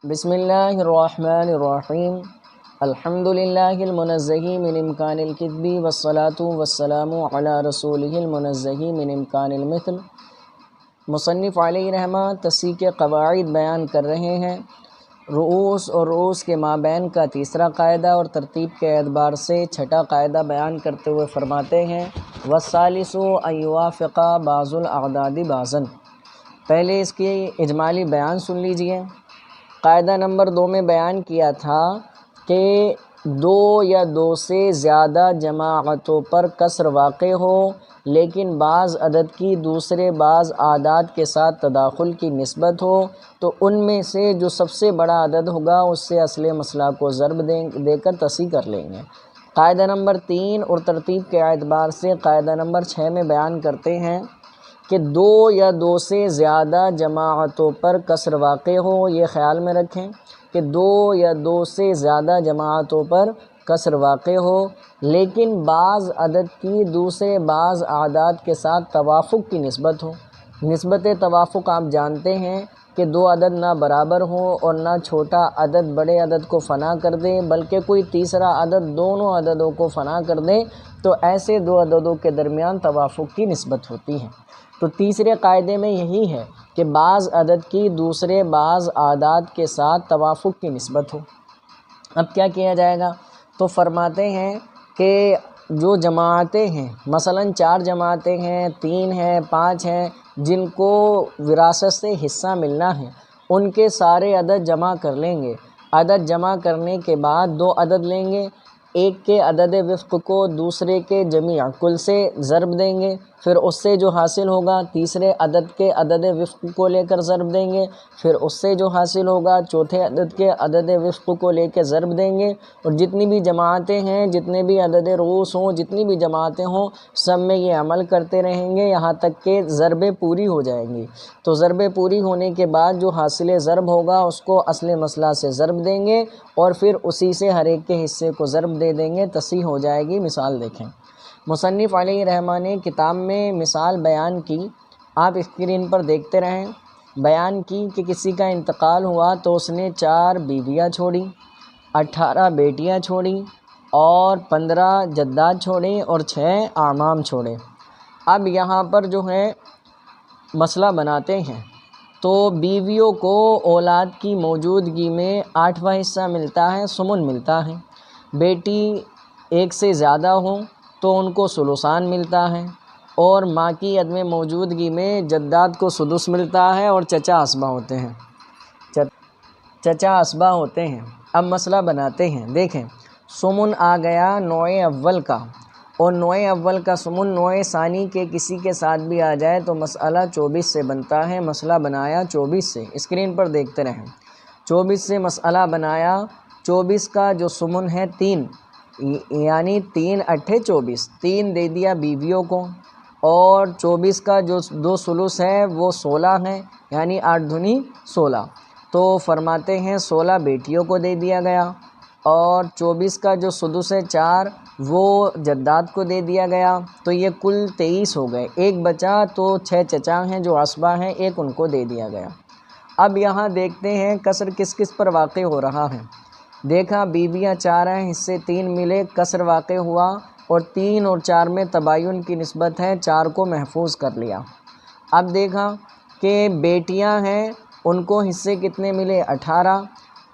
بسم اللہ الرحمن الرحیم الحمد للہ المنزہ من امکان الکذب والصلاة والسلام علی رسولہ المنزہ من امکان المثل۔ مصنف علیہ رحمہ تصحیح کے قواعد بیان کر رہے ہیں۔ رؤوس اور رؤوس کے مابین کا تیسرا قاعدہ اور ترتیب کے اعتبار سے چھٹا قاعدہ بیان کرتے ہوئے فرماتے ہیں والثالث ان یوافق بعض الاعداد بعضا۔ پہلے اس کی اجمالی بیان سن لیجئے۔ قاعدہ نمبر 2 میں بیان کیا تھا کہ دو یا دو سے زیادہ جماعتوں پر کسر واقع ہو لیکن بعض عدد کی دوسرے بعض اعداد کے ساتھ تداخل کی نسبت ہو تو ان میں سے جو سب سے بڑا عدد ہوگا اس سے اصل مسئلہ کو ضرب دے کر تصحیح کر لیں گے۔ قاعدہ نمبر 3 اور ترتیب کے اعتبار سے قاعدہ نمبر 6 میں بیان کرتے ہیں کہ دو یا دو سے زیادہ جماعتوں پر کسر واقع ہو۔ یہ خیال میں رکھیں کہ دو یا دو سے زیادہ جماعتوں پر کسر واقع ہو لیکن بعض عدد کی دوسرے بعض اعداد کے ساتھ توافق کی نسبت ہو۔ نسبت توافق آپ جانتے ہیں کہ دو عدد نہ برابر ہوں اور نہ چھوٹا عدد بڑے عدد کو فنا کر دے بلکہ کوئی تیسرا عدد دونوں عددوں کو فنا کر دے تو ایسے دو عددوں کے درمیان توافق کی نسبت ہوتی ہے۔ تو تیسرے قاعدے میں یہی ہے کہ بعض عدد کی دوسرے بعض اعداد کے ساتھ توافق کی نسبت ہو۔ اب کیا کیا جائے گا؟ تو فرماتے ہیں کہ جو جماعتیں ہیں مثلا 4 جماعتیں ہیں، 3 ہیں، 5 ہیں جن کو وراثت سے حصہ ملنا ہے ان کے سارے عدد جمع کر لیں گے۔ عدد جمع کرنے کے بعد 2 عدد لیں گے، ایک کے عدد وفق کو دوسرے کے جمیع کل سے ضرب دیں گے، پھر اس سے جو حاصل ہوگا تیسرے عدد کے عدد وفق کو لے کر ضرب دیں گے، پھر اس سے جو حاصل ہوگا چوتھے عدد کے عدد وفق کو لے کے ضرب دیں گے۔ اور جتنی بھی جماعتیں ہیں، جتنے بھی عدد رؤوس ہوں، جتنی بھی جماعتیں ہوں، سب میں یہ عمل کرتے رہیں گے یہاں تک کہ ضربیں پوری ہو جائیں گی۔ تو ضربیں پوری ہونے کے بعد جو حاصل ضرب ہوگا اس کو اصل مسئلہ سے ضرب دیں گے اور پھر اسی سے ہر ایک کے حصے کو ضرب دے دیں گے، تصحیح ہو جائے گی۔ مثال دیکھیں، مصنف علیہ رحمہ نے کتاب میں مثال بیان کی، آپ اسکرین پر دیکھتے رہیں۔ بیان کی کہ کسی کا انتقال ہوا تو اس نے 4 بیویاں چھوڑی، 18 بیٹیاں چھوڑی اور 15 جداد چھوڑے اور 6 اعمام چھوڑے۔ اب یہاں پر جو ہے مسئلہ بناتے ہیں تو بیویوں کو اولاد کی موجودگی میں 8واں حصہ ملتا ہے، ثمن ملتا ہے۔ بیٹی 1 سے زیادہ ہوں تو ان کو ثلثان ملتا ہے اور ماں کی عدم موجودگی میں جداد کو سدس ملتا ہے اور چچا اسبا ہوتے ہیں۔ اب مسئلہ بناتے ہیں، دیکھیں ثمن آ گیا نوع اول کا اور نوع اول کا ثمن نوع ثانی کے کسی کے ساتھ بھی آ جائے تو مسئلہ 24 سے بنتا ہے۔ مسئلہ بنایا 24 سے، اسکرین پر دیکھتے رہیں۔ 24 سے مسئلہ بنایا، 24 کا جو ثمن ہے 3 یعنی 3 8 24، 3 دے دیا بیویوں کو اور 24 کا جو 2 ثلث ہے وہ 16 ہے یعنی 8 دونی 16، تو فرماتے ہیں 16 بیٹیوں کو دے دیا گیا اور 24 کا جو سدس ہے 4 وہ جداد کو دے دیا گیا، تو یہ کل 23 ہو گئے۔ ایک بچا تو 6 چچا ہیں جو اسبا ہیں، ایک ان کو دے دیا گیا۔ اب یہاں دیکھتے ہیں کسر کس کس پر واقع ہو رہا ہے۔ دیکھا بیویاں 4 ہیں، حصے 3 ملے، کسر واقع ہوا اور 3 اور 4 میں تباین کی نسبت ہے، 4 کو محفوظ کر لیا۔ اب دیکھا کہ بیٹیاں ہیں، ان کو حصے کتنے ملے 18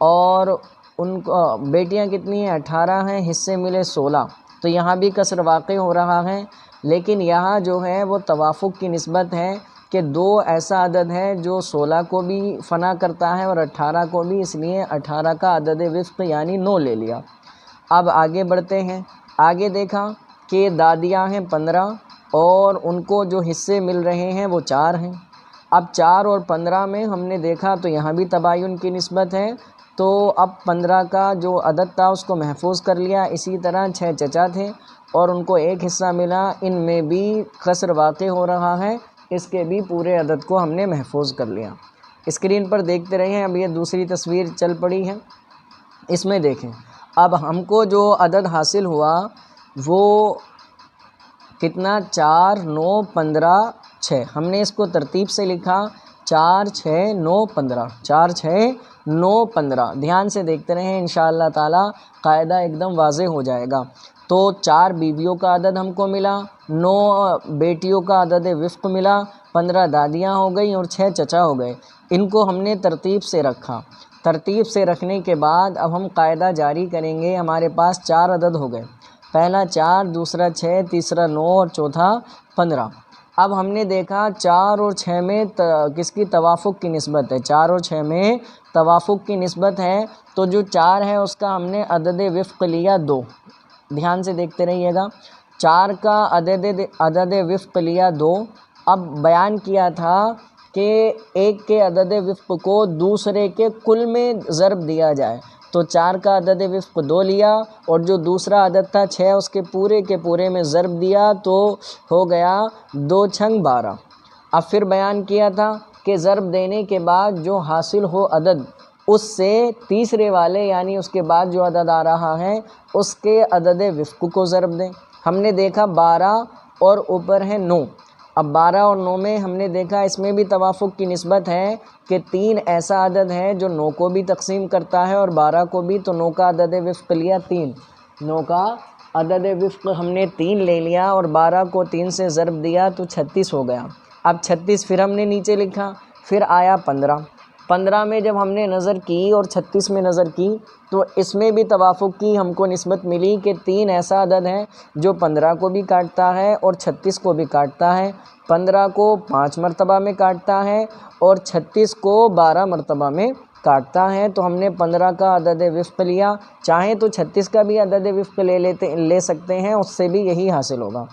اور ان کو بیٹیاں کتنی ہیں 18 ہیں، حصے ملے 16، تو یہاں بھی کسر واقع ہو رہا ہے لیکن یہاں جو ہے وہ توافق کی نسبت ہے کہ 2 ایسا عدد ہے جو 16 کو بھی فنا کرتا ہے اور 18 کو بھی، اس لیے 18 کا عدد وفق یعنی 9 لے لیا۔ اب آگے بڑھتے ہیں، آگے دیکھا کہ دادیاں ہیں 15 اور ان کو جو حصے مل رہے ہیں وہ 4 ہیں۔ اب 4 اور 15 میں ہم نے دیکھا تو یہاں بھی تباین کی نسبت ہے، تو اب 15 کا جو عدد تھا اس کو محفوظ کر لیا۔ اسی طرح 6 چچا تھے اور ان کو 1 حصہ ملا، ان میں بھی کسر واقع ہو رہا ہے، اس کے بھی پورے عدد کو ہم نے محفوظ کر لیا۔ اسکرین پر دیکھتے رہیں، اب یہ دوسری تصویر چل پڑی ہے، اس میں دیکھیں اب ہم کو جو عدد حاصل ہوا وہ کتنا 4 9 15 6۔ ہم نے اس کو ترتیب سے لکھا 4 6 9 15 4 6 9 15 دھیان سے دیکھتے رہیں، انشاءاللہ تعالی قاعدہ ایک دم واضح ہو جائے گا۔ تو 4 بیویوں کا عدد ہم کو ملا، 9 بیٹیوں کا عدد وفق ملا، 15 دادیاں ہو گئیں اور 6 چچا ہو گئے۔ ان کو ہم نے ترتیب سے رکھا۔ ترتیب سے رکھنے کے بعد اب ہم قاعدہ جاری کریں گے۔ ہمارے پاس 4 عدد ہو گئے، پہلا 4، دوسرا 6، تیسرا 9 اور چوتھا 15۔ اب ہم نے دیکھا 4 اور 6 میں کس کی توافق کی نسبت ہے، 4 اور 6 میں توافق کی نسبت ہے، تو جو 4 ہے اس کا ہم نے عدد وفق لیا 2۔ دھیان سے دیکھتے رہیے گا، 4 کا عدد وفق لیا 2۔ اب بیان کیا تھا کہ ایک کے عدد وفق کو دوسرے کے کل میں ضرب دیا جائے، تو 4 کا عدد وفق 2 لیا اور جو دوسرا عدد تھا 6 اس کے پورے میں ضرب دیا، تو ہو گیا 2 چھنگ 12۔ اب پھر بیان کیا تھا کہ ضرب دینے کے بعد جو حاصل ہو عدد، اس سے تیسرے والے یعنی اس کے بعد جو عدد آ رہا ہے اس کے عدد وفق کو ضرب دیں۔ ہم نے دیکھا 12 اور اوپر ہے 9۔ اب 12 اور 9 میں ہم نے دیکھا اس میں بھی توافق کی نسبت ہے کہ 3 ایسا عدد ہے جو 9 کو بھی تقسیم کرتا ہے اور 12 کو بھی، تو 9 کا عدد وفق لیا 3۔ 9 کا عدد وفق ہم نے 3 لے لیا اور 12 کو 3 سے ضرب دیا تو 36 ہو گیا۔ اب 36 پھر ہم نے نیچے لکھا، پھر آیا 15۔ 15 میں جب ہم نے نظر کی اور 36 میں نظر کی تو اس میں بھی توافق کی ہم کو نسبت ملی کہ 3 ایسا عدد ہے جو 15 کو بھی کاٹتا ہے اور 36 کو بھی کاٹتا ہے۔ 15 کو 5 مرتبہ میں کاٹتا ہے اور 36 کو 12 مرتبہ میں کاٹتا ہے، تو ہم نے 15 کا عدد وفق لیا۔ چاہیں تو 36 کا بھی عدد وفق لے سکتے ہیں، اس سے بھی یہی حاصل ہوگا۔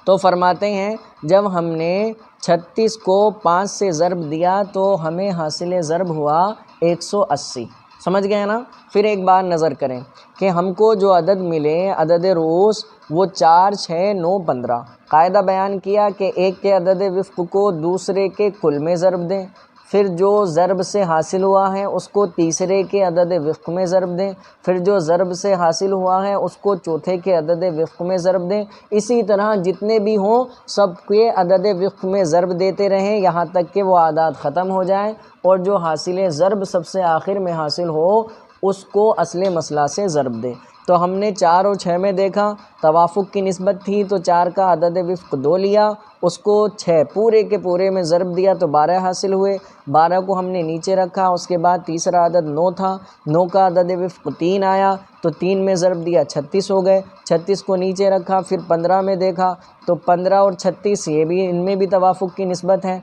تو فرماتے ہیں جب ہم نے 36 کو 5 سے ضرب دیا تو ہمیں حاصل ضرب ہوا 180۔ سمجھ گئے نا؟ پھر ایک بار نظر کریں کہ ہم کو جو عدد ملے عدد رؤوس وہ 4 6 9 15۔ قاعدہ بیان کیا کہ ایک کے عدد وفق کو دوسرے کے کل میں ضرب دیں، پھر جو ضرب سے حاصل ہوا ہے اس کو تیسرے کے عدد وفق میں ضرب دیں، پھر جو ضرب سے حاصل ہوا ہے اس کو چوتھے کے عدد وفق میں ضرب دیں۔ اسی طرح جتنے بھی ہوں سب کے عدد وفق میں ضرب دیتے رہیں یہاں تک کہ وہ اعداد ختم ہو جائیں، اور جو حاصل ضرب سب سے آخر میں حاصل ہو اس کو اصل مسئلہ سے ضرب دے۔ تو ہم نے 4 اور 6 میں دیکھا توافق کی نسبت تھی، تو 4 کا عدد وفق 2 لیا، اس کو 6 پورے کے پورے میں ضرب دیا تو 12 حاصل ہوئے۔ 12 کو ہم نے نیچے رکھا، اس کے بعد تیسرا عدد 9 تھا، 9 کا عدد وفق 3 آیا تو 3 میں ضرب دیا 36 ہو گئے۔ 36 کو نیچے رکھا، پھر 15 میں دیکھا تو 15 اور 36 یہ بھی ان میں بھی توافق کی نسبت ہے۔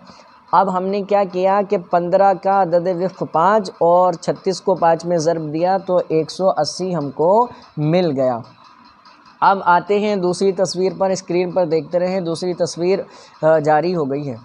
اب ہم نے کیا کیا کہ 15 کا عدد وفق 5 اور 36 کو 5 میں ضرب دیا تو 180 ہم کو مل گیا۔ اب آتے ہیں دوسری تصویر پر، اسکرین پر دیکھتے رہیں، دوسری تصویر جاری ہو گئی ہے۔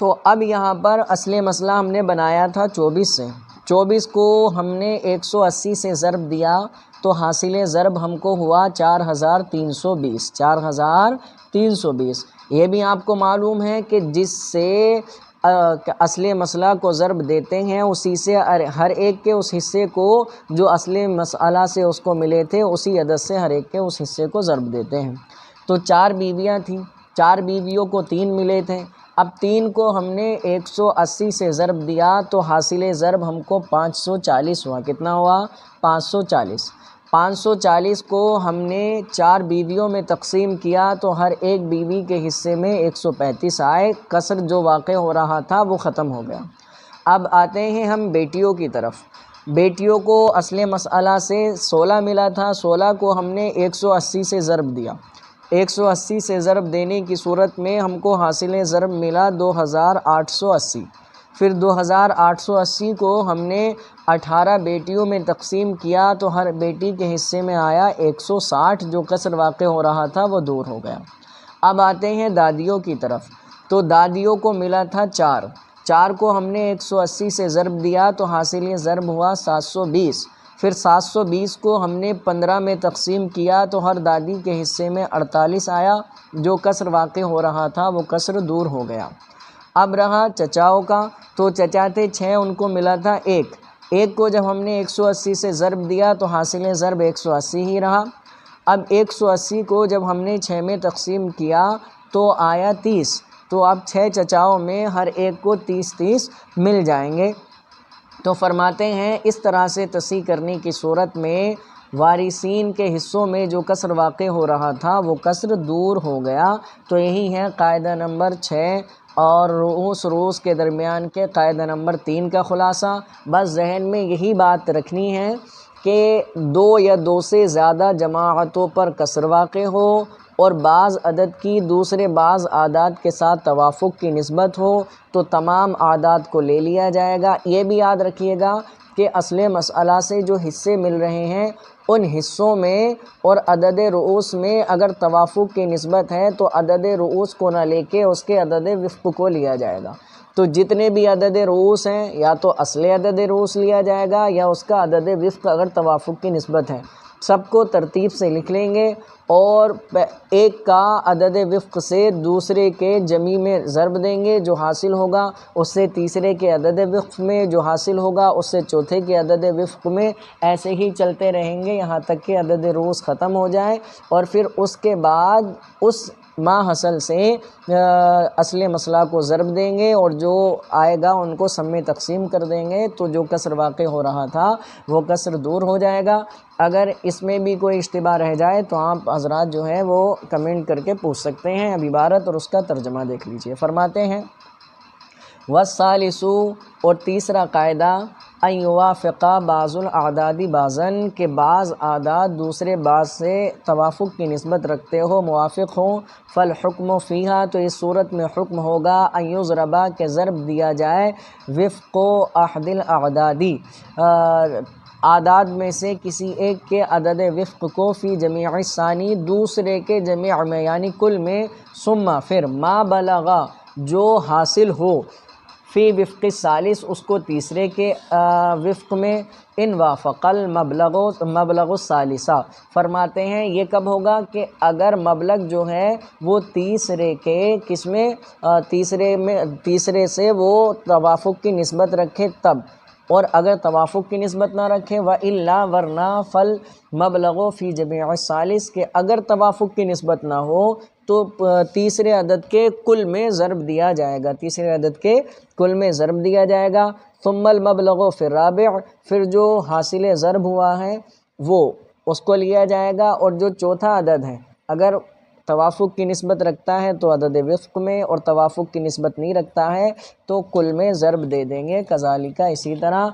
تو اب یہاں پر اصل مسئلہ ہم نے بنایا تھا 24 سے، 24 کو ہم نے 180 سے ضرب دیا تو حاصل ضرب ہم کو ہوا 4320، 4320۔ یہ بھی آپ کو معلوم ہے کہ جس سے اصل مسئلہ کو ضرب دیتے ہیں اسی سے ہر ایک کے اس حصے کو جو اصل مسئلہ سے اس کو ملے تھے اسی عدد سے ہر ایک کے اس حصے کو ضرب دیتے ہیں۔ تو 4 بیویاں تھیں، 4 بیویوں کو 3 ملے تھے۔ اب 3 کو ہم نے 180 سے ضرب دیا تو حاصل ضرب ہم کو 540 ہوا۔ کتنا ہوا؟ 540۔ 540 کو ہم نے 4 بیویوں میں تقسیم کیا تو ہر ایک بیوی کے حصے میں 135 آئے، کسر جو واقع ہو رہا تھا وہ ختم ہو گیا۔ اب آتے ہیں ہم بیٹیوں کی طرف۔ بیٹیوں کو اصل مسئلہ سے 16 ملا تھا، 16 کو ہم نے 180 سے ضرب دیا۔ 180 سے ضرب دینے کی صورت میں ہم کو حاصل ضرب ملا 2880۔ پھر 2880 کو ہم نے 18 بیٹیوں میں تقسیم کیا تو ہر بیٹی کے حصے میں آیا 160، جو کسر واقع ہو رہا تھا وہ دور ہو گیا۔ اب آتے ہیں دادیوں کی طرف۔ تو دادیوں کو ملا تھا 4، 4 کو ہم نے 180 سے ضرب دیا تو حاصل ضرب ہوا 720۔ پھر 720 کو ہم نے 15 میں تقسیم کیا تو ہر دادی کے حصے میں 48 آیا، جو کسر واقع ہو رہا تھا وہ کسر دور ہو گیا۔ اب رہا چچاؤں کا، تو چچا تھے 6، ان کو ملا تھا 1، 1 کو جب ہم نے 180 سے ضرب دیا تو حاصل ضرب 180 ہی رہا۔ اب 180 کو جب ہم نے 6 میں تقسیم کیا تو آیا 30، تو اب 6 چچاؤں میں ہر ایک کو 30 مل جائیں گے۔ تو فرماتے ہیں اس طرح سے تصحیح کرنے کی صورت میں وارثین کے حصوں میں جو کسر واقع ہو رہا تھا وہ کسر دور ہو گیا۔ تو یہی ہے قاعدہ نمبر 6 اور رؤوس کے درمیان کے قاعدہ نمبر 3 کا خلاصہ۔ بس ذہن میں یہی بات رکھنی ہے کہ 2 یا 2 سے زیادہ جماعتوں پر کسر واقع ہو اور بعض عدد کی دوسرے بعض اعداد کے ساتھ توافق کی نسبت ہو تو تمام اعداد کو لے لیا جائے گا۔ یہ بھی یاد رکھیے گا کہ اصل مسئلہ سے جو حصے مل رہے ہیں ان حصوں میں اور عدد رؤوس میں اگر توافق کی نسبت ہے تو عدد رؤوس کو نہ لے کے اس کے عدد وفق کو لیا جائے گا۔ تو جتنے بھی عدد رؤوس ہیں یا تو اصل عدد رؤوس لیا جائے گا یا اس کا عدد وفق اگر توافق کی نسبت ہے، سب کو ترتیب سے لکھ لیں گے اور ایک کا عدد وفق سے دوسرے کے جمع میں ضرب دیں گے، جو حاصل ہوگا اس سے تیسرے کے عدد وفق میں، جو حاصل ہوگا اس سے چوتھے کے عدد وفق میں، ایسے ہی چلتے رہیں گے یہاں تک کہ عدد رؤوس ختم ہو جائے، اور پھر اس کے بعد اس ما حصل سے اصل مسئلہ کو ضرب دیں گے اور جو آئے گا ان کو سم میں تقسیم کر دیں گے، تو جو کسر واقع ہو رہا تھا وہ کسر دور ہو جائے گا۔ اگر اس میں بھی کوئی اشتباہ رہ جائے تو آپ حضرات جو ہے وہ کمنٹ کر کے پوچھ سکتے ہیں۔ اب عبارت اور اس کا ترجمہ دیکھ لیجئے۔ فرماتے ہیں والثالث، اور تیسرا قاعدہ، ان یوافق بعض الاعداد بعضا، کہ بعض اعداد دوسرے بعض سے توافق کی نسبت رکھتے ہو، موافق ہوں، فالحکم فیہا، تو اس صورت میں حکم ہوگا ان یضرب، کہ ضرب دیا جائے، وفق احد الاعداد، اعداد میں سے کسی ایک کے عدد وفق کو، فی جمیع الثانی، دوسرے کے جمع میں یعنی کل میں، ثم پھر، ما بلغا، جو حاصل ہو، فی وفق الثالث، اس کو تیسرے کے وفق میں، ان وافق مبلغ الثالثہ، فرماتے ہیں یہ کب ہوگا کہ اگر مبلغ جو ہے وہ تیسرے کے کس میں، تیسرے سے وہ توافق کی نسبت رکھے تب، اور اگر توافق کی نسبت نہ رکھے وَإِلَّا، ورنہ فَالْمَبْلَغُ فِي جَمِيعِ الثَّالِثِ، کہ اگر توافق کی نسبت نہ ہو تو تیسرے عدد کے کل میں ضرب دیا جائے گا، تیسرے عدد کے کل میں ضرب دیا جائے گا۔ ثم المبلغ فی الرابع، پھر جو حاصل ضرب ہوا ہے وہ اس کو لیا جائے گا، اور جو چوتھا عدد ہے اگر توافق کی نسبت رکھتا ہے تو عدد وفق میں، اور توافق کی نسبت نہیں رکھتا ہے تو کل میں ضرب دے دیں گے، کذالک اسی طرح،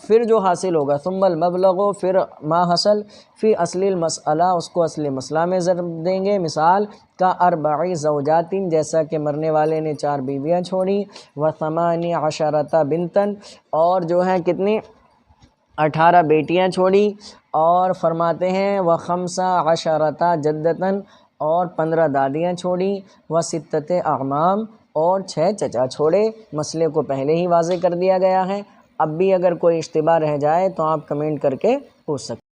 پھر جو حاصل ہوگا، ثم المبلغ، پھر ما حصل، فی اصل المسئلہ، اس کو اصل مسئلہ میں ضرب دیں گے، مثال کا 4 زوجات، جیسا کہ مرنے والے نے 4 بیویاں چھوڑی، و18 بنتن، اور جو ہے کتنی 18 بیٹیاں چھوڑی، اور فرماتے ہیں و15 جدتن، اور 15 دادیاں چھوڑی، و6 اعمام، اور 6 چچا چھوڑے۔ مسئلے کو پہلے ہی واضح کر دیا گیا ہے، اب بھی اگر کوئی اشتباہ رہ جائے تو آپ کمنٹ کر کے پوچھ سکتے ہیں۔